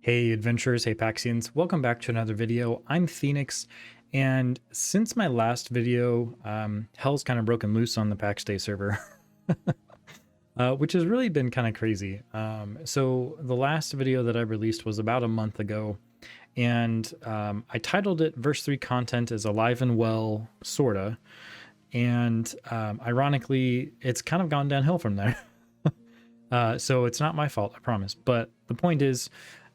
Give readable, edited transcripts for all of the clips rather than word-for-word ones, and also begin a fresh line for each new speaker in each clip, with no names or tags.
Hey adventurers, hey Paxians, welcome back to another video. I'm Phoenix, and since my last video, hell's kind of broken loose on the Pax Dei server, which has really been kind of crazy. So the last video that I released was about a month ago, and I titled it Verse 3 Content is Alive and Well, sorta, and ironically, it's kind of gone downhill from there. So it's not my fault, I promise. But the point is,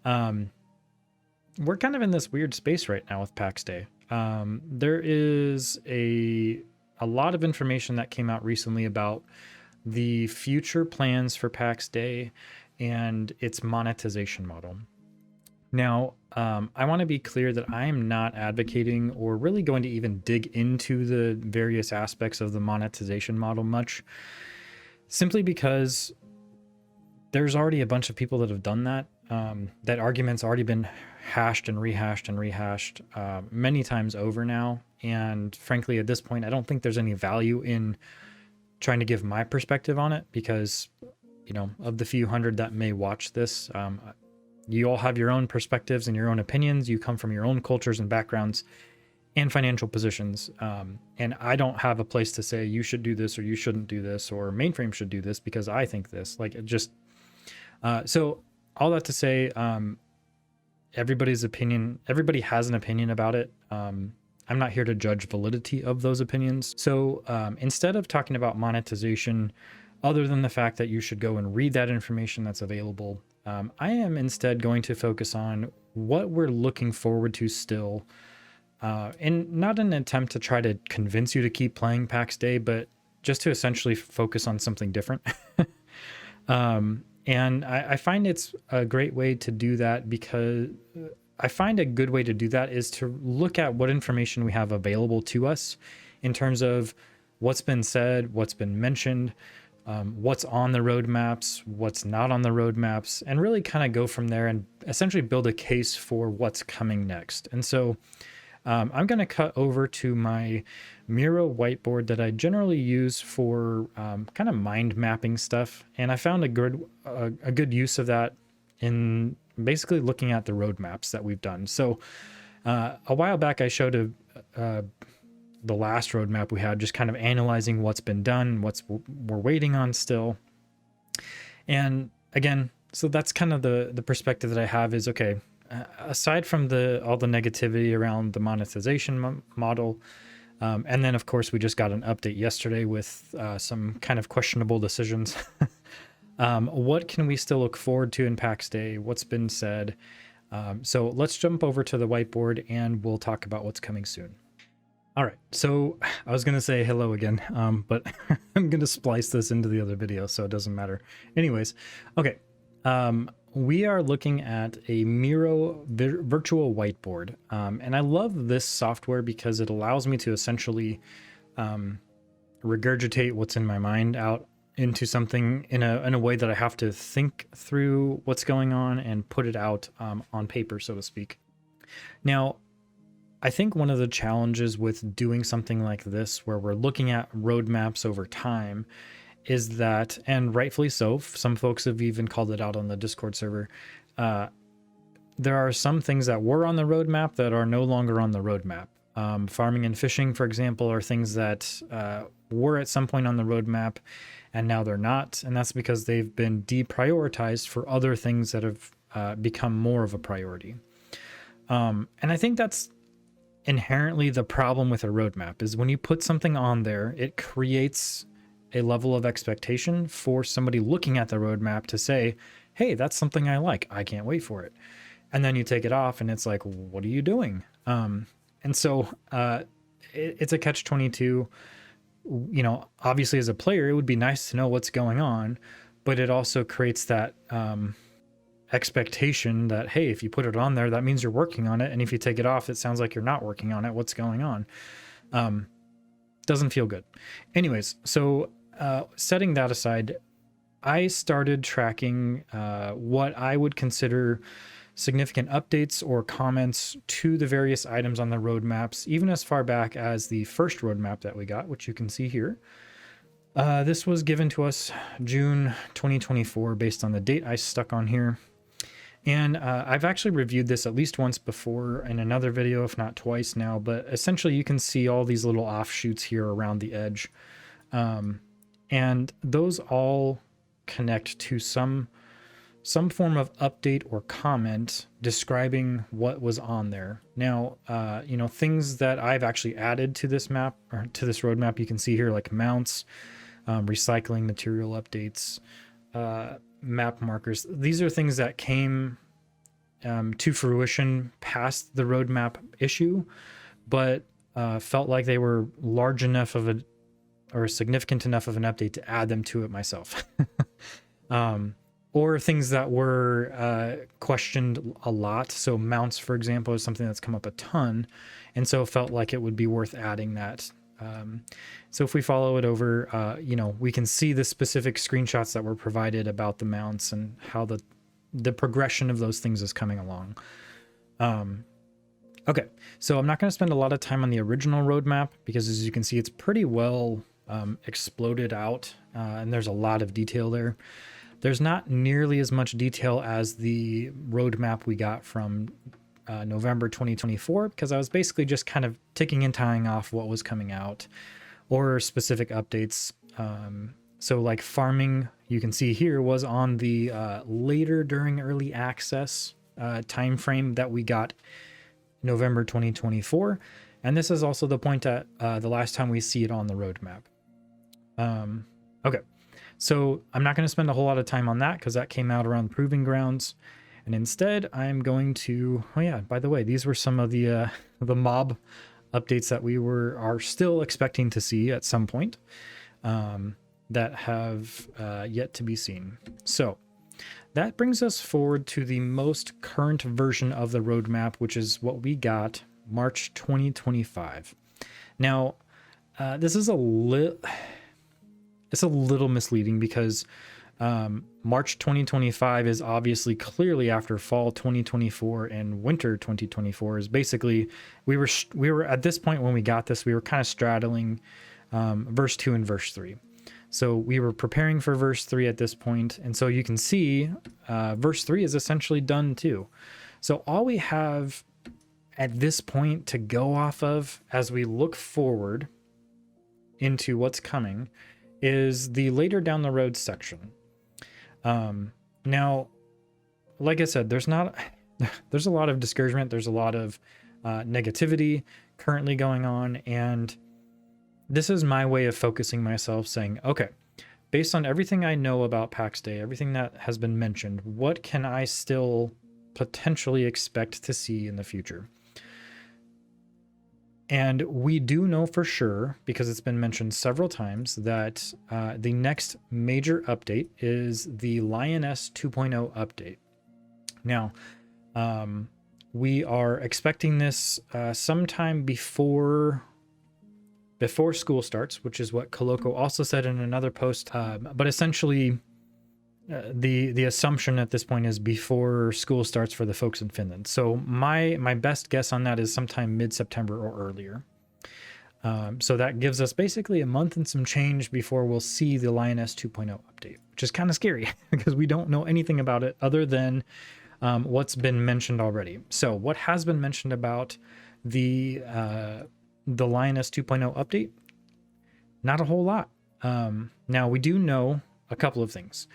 we're kind of in this weird space right now with Pax Dei. There is a lot of information that came out recently about the future plans for Pax Dei and its monetization model. Now, I want to be clear that I am not advocating or really going to even dig into the various aspects of the monetization model much, simply because there's already a bunch of people that have done that. That argument's already been hashed and rehashed many times over now. And frankly, at this point, I don't think there's any value in trying to give my perspective on it because, you know, of the few hundred that may watch this, you all have your own perspectives and your own opinions. You come from your own cultures and backgrounds and financial positions. And I don't have a place to say you should do this or you shouldn't do this or Mainframe should do this because I think this. Like, it just... So all that to say, everybody's opinion, everybody has an opinion about it. I'm not here to judge validity of those opinions. So instead of talking about monetization, other than the fact that you should go and read that information that's available, I am instead going to focus on what we're looking forward to still, and not an attempt to try to convince you to keep playing Pax Dei, but just to essentially focus on something different. And I find it's a great way to do that because I find a good way to do that is to look at what information we have available to us in terms of what's been said, what's been mentioned, what's on the roadmaps, what's not on the roadmaps, and really kind of go from there and essentially build a case for what's coming next. And so I'm going to cut over to my Miro whiteboard that I generally use for kind of mind mapping stuff. And I found a good use of that in basically looking at the roadmaps that we've done. So a while back, I showed the last roadmap we had, just kind of analyzing what's been done, we're waiting on still. And again, so that's kind of the perspective that I have is, okay, aside from all the negativity around the monetization model, and then of course we just got an update yesterday with some kind of questionable decisions. What can we still look forward to in Pax Dei? What's been said? So let's jump over to the whiteboard and we'll talk about what's coming soon. All right, so I was gonna say hello again, but I'm gonna splice this into the other video, so it doesn't matter. Anyways, okay. We are looking at a Miro virtual whiteboard. And I love this software because it allows me to essentially regurgitate what's in my mind out into something in a way that I have to think through what's going on and put it out on paper, so to speak. Now, I think one of the challenges with doing something like this, where we're looking at roadmaps over time, is that, and rightfully so, some folks have even called it out on the Discord server, there are some things that were on the roadmap that are no longer on the roadmap. Farming and fishing, for example, are things that were at some point on the roadmap and now they're not, and that's because they've been deprioritized for other things that have become more of a priority. And I think that's inherently the problem with a roadmap, is when you put something on there, it creates a level of expectation for somebody looking at the roadmap to say, hey, that's something I like. I can't wait for it. And then you take it off and it's like, what are you doing? And so it's a catch-22. You know, obviously as a player, it would be nice to know what's going on, but it also creates that expectation that, hey, if you put it on there, that means you're working on it. And if you take it off, it sounds like you're not working on it. What's going on? Doesn't feel good. Anyways, so setting that aside, I started tracking what I would consider significant updates or comments to the various items on the roadmaps, even as far back as the first roadmap that we got, which you can see here. This was given to us June 2024 based on the date I stuck on here. And I've actually reviewed this at least once before in another video, if not twice now, but essentially you can see all these little offshoots here around the edge. And those all connect to some form of update or comment describing what was on there. Now, things that I've actually added to this map, or to this roadmap, you can see here, like mounts, recycling material updates, map markers. These are things that came to fruition past the roadmap issue, but felt like they were large enough of a, or significant enough of an update to add them to it myself. Or things that were questioned a lot. So mounts, for example, is something that's come up a ton, and so it felt like it would be worth adding that. So if we follow it over, we can see the specific screenshots that were provided about the mounts and how the progression of those things is coming along. Okay, so I'm not going to spend a lot of time on the original roadmap because, as you can see, it's pretty well exploded out, and there's a lot of detail there. There's not nearly as much detail as the roadmap we got from November 2024, because I was basically just kind of ticking and tying off what was coming out or specific updates. So like farming, you can see here, was on the later during early access time frame that we got November 2024. And this is also the point at the last time we see it on the roadmap. Okay. So I'm not going to spend a whole lot of time on that because that came out around the Proving Grounds. And instead, I'm going to, oh yeah, by the way, these were some of the mob updates that we are still expecting to see at some point that have yet to be seen. So that brings us forward to the most current version of the roadmap, which is what we got March 2025. Now, this is it's a little misleading because March 2025 is obviously clearly after fall 2024, and winter 2024 is basically, we were at this point when we got this, we were kind of straddling verse 2 and verse 3. So we were preparing for verse 3 at this point, and so you can see verse 3 is essentially done too. So all we have at this point to go off of as we look forward into what's coming is the later down the road section. Now, like I said, there's a lot of discouragement. There's a lot of negativity currently going on. And this is my way of focusing myself, saying, okay, based on everything I know about Pax Dei, everything that has been mentioned, what can I still potentially expect to see in the future? And we do know for sure, because it's been mentioned several times, that the next major update is the Lyonesse 2.0 update. Now, we are expecting this sometime before school starts, which is what Coloco also said in another post. But essentially, the assumption at this point is before school starts for the folks in Finland. So my best guess on that is sometime mid-September or earlier. So that gives us basically a month and some change before we'll see the Lyonesse 2.0 update, which is kind of scary because we don't know anything about it other than what's been mentioned already. So what has been mentioned about the Lyonesse 2.0 update? Not a whole lot. Now we do know a couple of things.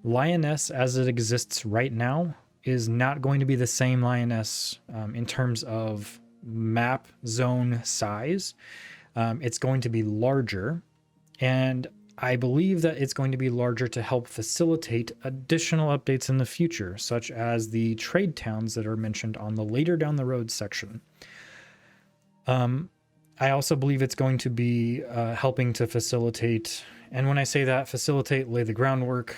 Lyonesse, as it exists right now, is not going to be the same Lyonesse in terms of map zone size. It's going to be larger, and I believe that it's going to be larger to help facilitate additional updates in the future, such as the trade towns that are mentioned on the later down the road section. I also believe it's going to be helping to facilitate, and when I say that, facilitate, lay the groundwork,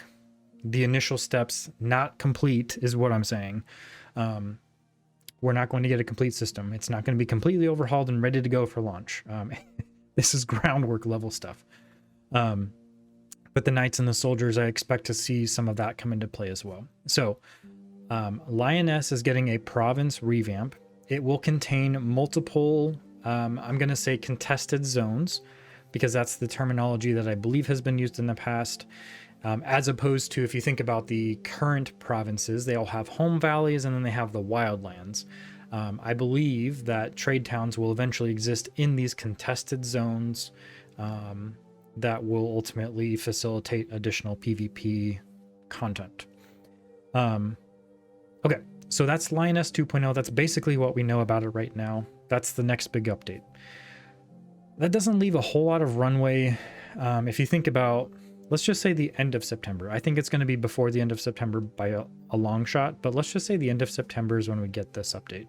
the initial steps, not complete, is what I'm saying. We're not going to get a complete system. It's not going to be completely overhauled and ready to go for launch. This is groundwork level stuff. But the knights and the soldiers, I expect to see some of that come into play as well. So Lyonesse is getting a province revamp. It will contain multiple, I'm going to say contested zones, because that's the terminology that I believe has been used in the past. As opposed to, if you think about the current provinces, they all have home valleys and then they have the wildlands. I believe that trade towns will eventually exist in these contested zones that will ultimately facilitate additional PvP content. Okay, so that's Lyonesse 2.0. That's basically what we know about it right now. That's the next big update. That doesn't leave a whole lot of runway. If you think about, let's just say the end of September. I think it's going to be before the end of September by a long shot, but let's just say the end of September is when we get this update.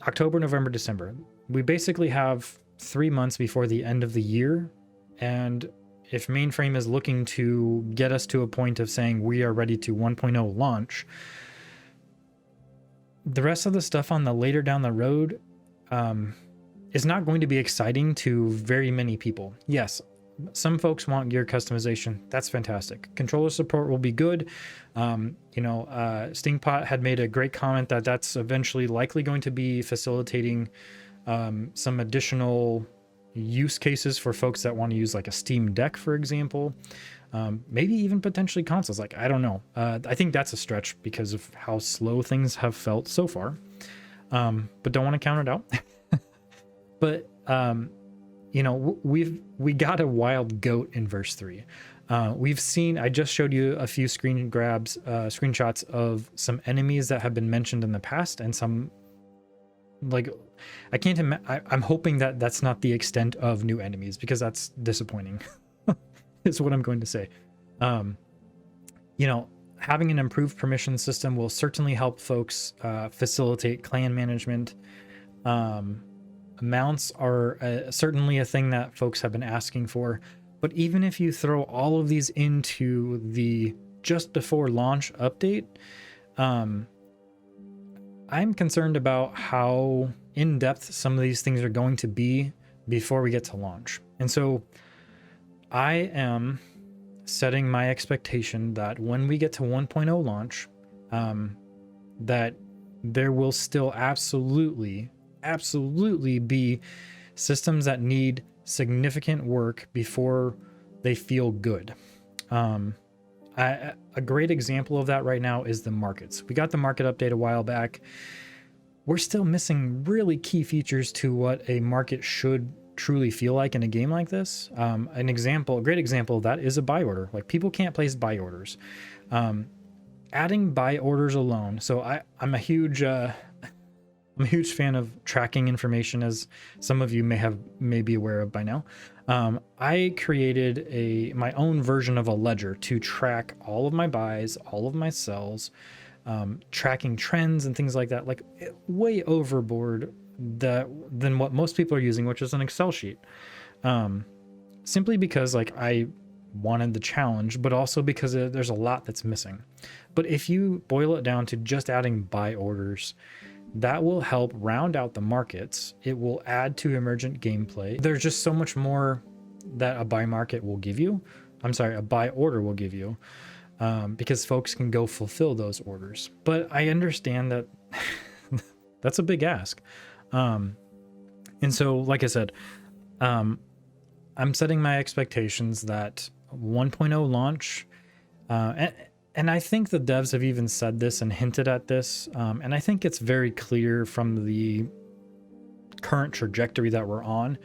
October, November, December. We basically have 3 months before the end of the year. And if mainframe is looking to get us to a point of saying we are ready to 1.0 launch, the rest of the stuff on the later down the road is not going to be exciting to very many people. Yes, some folks want gear customization. That's fantastic. Controller support will be good. Stingpot had made a great comment that that's eventually likely going to be facilitating some additional use cases for folks that want to use like a Steam Deck, for example. Maybe even potentially consoles. Like, I don't know. I think that's a stretch because of how slow things have felt so far. But don't want to count it out. But we got a wild goat in verse 3. We've seen, I just showed you a few screenshots of some enemies that have been mentioned in the past, and some, like, I'm hoping that that's not the extent of new enemies, because that's disappointing is what I'm going to say. Having an improved permission system will certainly help folks facilitate clan management. Mounts are certainly a thing that folks have been asking for, but even if you throw all of these into the just before launch update, I'm concerned about how in-depth some of these things are going to be before we get to launch. And so I am setting my expectation that when we get to 1.0 launch, that there will still absolutely be systems that need significant work before they feel good. A great example of that right now is the markets. We got the market update a while back. We're still missing really key features to what a market should truly feel like in a game like this. A great example of that is a buy order. Like, people can't place buy orders. Adding buy orders alone. So I'm a huge fan of tracking information, as some of you may be aware of by now. I created my own version of a ledger to track all of my buys, all of my sells, tracking trends and things like that, like way overboard than what most people are using, which is an Excel sheet. Simply because, like, I wanted the challenge, but also because there's a lot that's missing. But if you boil it down to just adding buy orders, that will help round out the markets. It will add to emergent gameplay. There's just so much more that a buy order will give you, because folks can go fulfill those orders. But I understand that that's a big ask. And so, like I said, I'm setting my expectations that 1.0 launch, and I think the devs have even said this and hinted at this, and I think it's very clear from the current trajectory that we're on,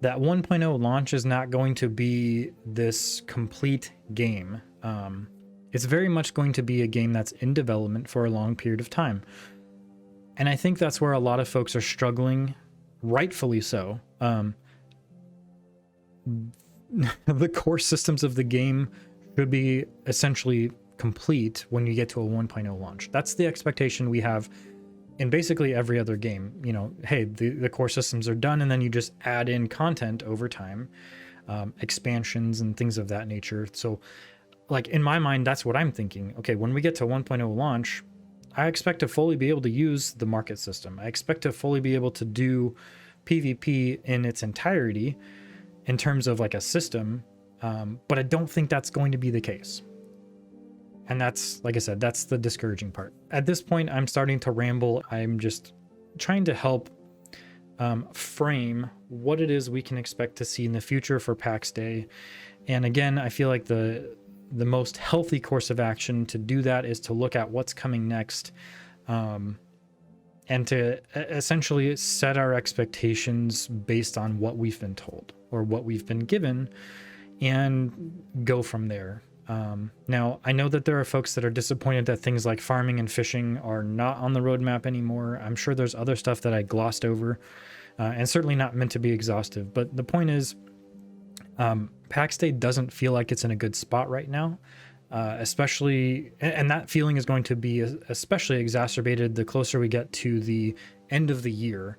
that 1.0 launch is not going to be this complete game. It's very much going to be a game that's in development for a long period of time. And I think that's where a lot of folks are struggling, rightfully so. The core systems of the game should be essentially complete when you get to a 1.0 launch. That's the expectation we have in basically every other game. Hey, the core systems are done, and then you just add in content over time, expansions and things of that nature. So, like, in my mind, that's what I'm thinking. Okay, when we get to 1.0 launch, I expect to fully be able to use the market system. I expect to fully be able to do PvP in its entirety in terms of like a system, but I don't think that's going to be the case. And that's, like I said, that's the discouraging part. At this point, I'm starting to ramble. I'm just trying to help frame what it is we can expect to see in the future for Pax Day. And again, I feel like the most healthy course of action to do that is to look at what's coming next, and to essentially set our expectations based on what we've been told or what we've been given, and go from there. Now, I know that there are folks that are disappointed that things like farming and fishing are not on the roadmap anymore. I'm sure there's other stuff that I glossed over, and certainly not meant to be exhaustive. But the point is, Pax Dei doesn't feel like it's in a good spot right now, especially, and that feeling is going to be especially exacerbated the closer we get to the end of the year.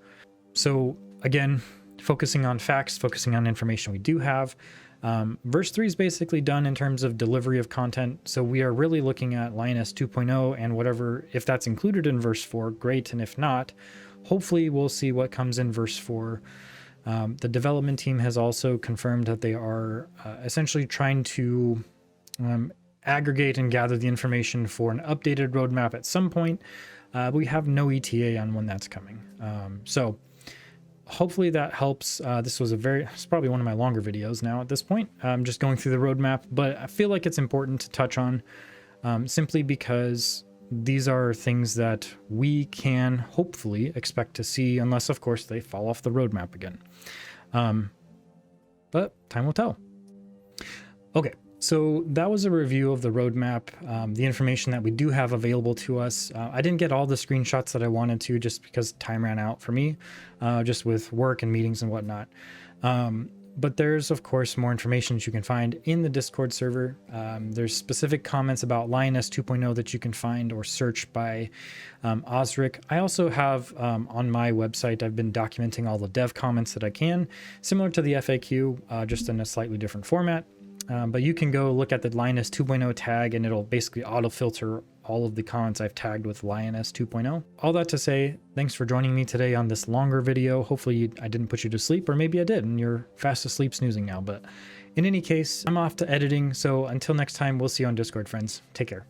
So again, focusing on facts, focusing on information we do have. Verse 3 is basically done in terms of delivery of content. So we are really looking at Lyonesse 2.0 and whatever, if that's included in verse 4, great. And if not, hopefully we'll see what comes in verse 4. The development team has also confirmed that they are essentially trying to aggregate and gather the information for an updated roadmap at some point. We have no ETA on when that's coming. So hopefully that helps. It's probably one of my longer videos now at this point. I'm just going through the roadmap, but I feel like it's important to touch on, simply because these are things that we can hopefully expect to see, unless of course they fall off the roadmap again. But time will tell. Okay. So that was a review of the roadmap, the information that we do have available to us. I didn't get all the screenshots that I wanted to just because time ran out for me, just with work and meetings and whatnot. But there's, of course, more information that you can find in the Discord server. There's specific comments about Lyonesse 2.0 that you can find or search by Osric. I also have on my website, I've been documenting all the dev comments that I can, similar to the FAQ, just in a slightly different format. But you can go look at the Lyonesse 2.0 tag and it'll basically auto-filter all of the comments I've tagged with Lyonesse 2.0. All that to say, thanks for joining me today on this longer video. Hopefully I didn't put you to sleep, or maybe I did and you're fast asleep snoozing now. But in any case, I'm off to editing. So until next time, we'll see you on Discord, friends. Take care.